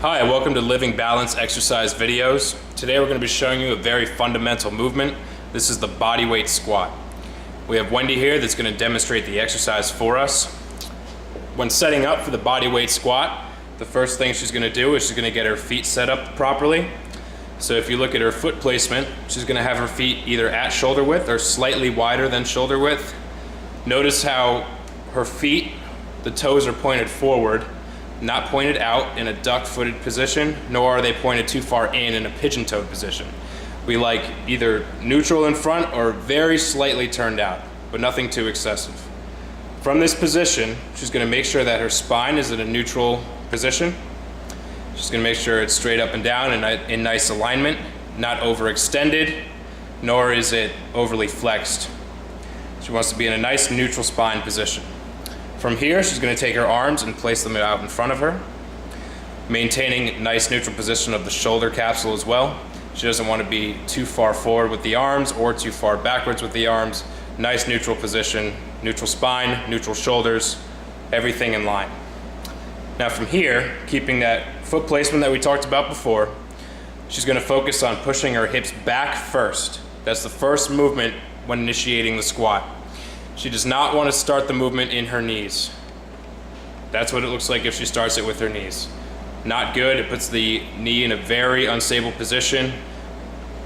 Hi, welcome to Living Balance exercise videos. Today we're going to be showing you a very fundamental movement. This is the body weight squat. We have Wendy here that's going to demonstrate the exercise for us. When setting up for the body weight squat, the first thing she's going to do is she's going to get her feet set up properly. So if you look at her foot placement, she's going to have her feet either at shoulder width or slightly wider than shoulder width. Notice how her feet, the toes are pointed forward, not pointed out in a duck-footed position, nor are they pointed too far in a pigeon-toed position. We like either neutral in front or very slightly turned out, but nothing too excessive. From this position, she's going to make sure that her spine is in a neutral position. She's going to make sure it's straight up and down and in nice alignment, not overextended, nor is it overly flexed. She wants to be in a nice neutral spine position. From here, she's going to take her arms and place them out in front of her, maintaining nice neutral position of the shoulder capsule as well. She doesn't want to be too far forward with the arms or too far backwards with the arms. Nice neutral position, neutral spine, neutral shoulders, everything in line. Now from here, keeping that foot placement that we talked about before, she's going to focus on pushing her hips back first. That's the first movement when initiating the squat. She does not want to start the movement in her knees. That's what it looks like if she starts it with her knees. Not good. It puts the knee in a very unstable position.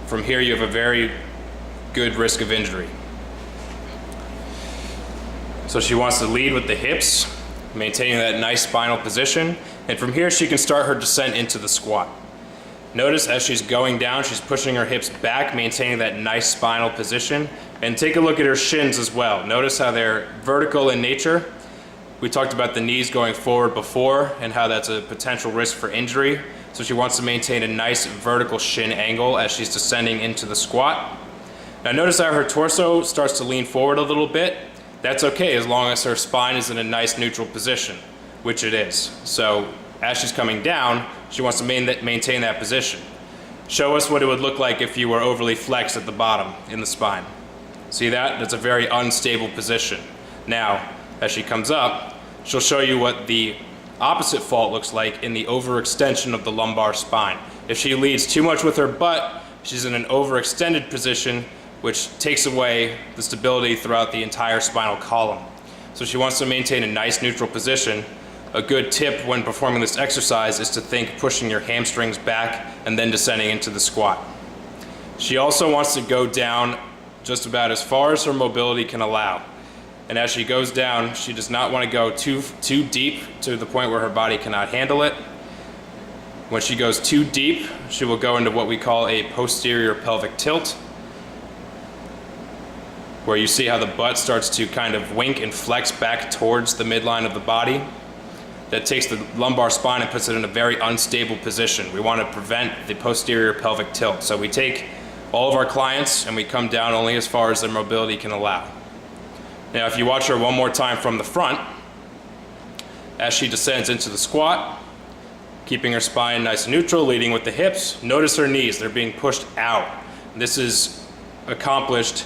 From here, you have a very good risk of injury. So she wants to lead with the hips, maintaining that nice spinal position. And from here, she can start her descent into the squat. Notice as she's going down, she's pushing her hips back, maintaining that nice spinal position. And take a look at her shins as well. Notice how they're vertical in nature. We talked about the knees going forward before and how that's a potential risk for injury. So she wants to maintain a nice vertical shin angle as she's descending into the squat. Now notice how her torso starts to lean forward a little bit. That's okay as long as her spine is in a nice neutral position, which it is. So as she's coming down, she wants to maintain that position. Show us what it would look like if you were overly flexed at the bottom in the spine. See that? That's a very unstable position. Now, as she comes up, she'll show you what the opposite fault looks like in the overextension of the lumbar spine. If she leads too much with her butt, she's in an overextended position, which takes away the stability throughout the entire spinal column. So she wants to maintain a nice neutral position. A good tip when performing this exercise is to think pushing your hamstrings back and then descending into the squat. She also wants to go down just about as far as her mobility can allow. And as she goes down, she does not want to go too deep to the point where her body cannot handle it. When she goes too deep, she will go into what we call a posterior pelvic tilt, where you see how the butt starts to kind of wink and flex back towards the midline of the body. That takes the lumbar spine and puts it in a very unstable position. We want to prevent the posterior pelvic tilt. So we take all of our clients and we come down only as far as their mobility can allow. Now if you watch her one more time from the front, as she descends into the squat, keeping her spine nice and neutral, leading with the hips, notice her knees, they're being pushed out. This is accomplished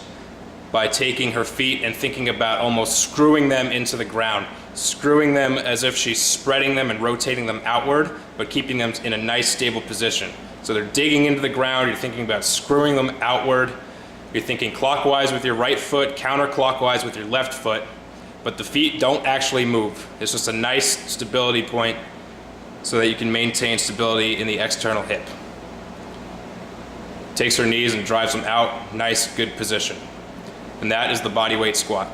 by taking her feet and thinking about almost screwing them into the ground. Screwing them as if she's spreading them and rotating them outward, but keeping them in a nice stable position. So they're digging into the ground, you're thinking about screwing them outward. You're thinking clockwise with your right foot, counterclockwise with your left foot, but the feet don't actually move. It's just a nice stability point so that you can maintain stability in the external hip. Takes her knees and drives them out, nice, good position. And that is the body weight squat.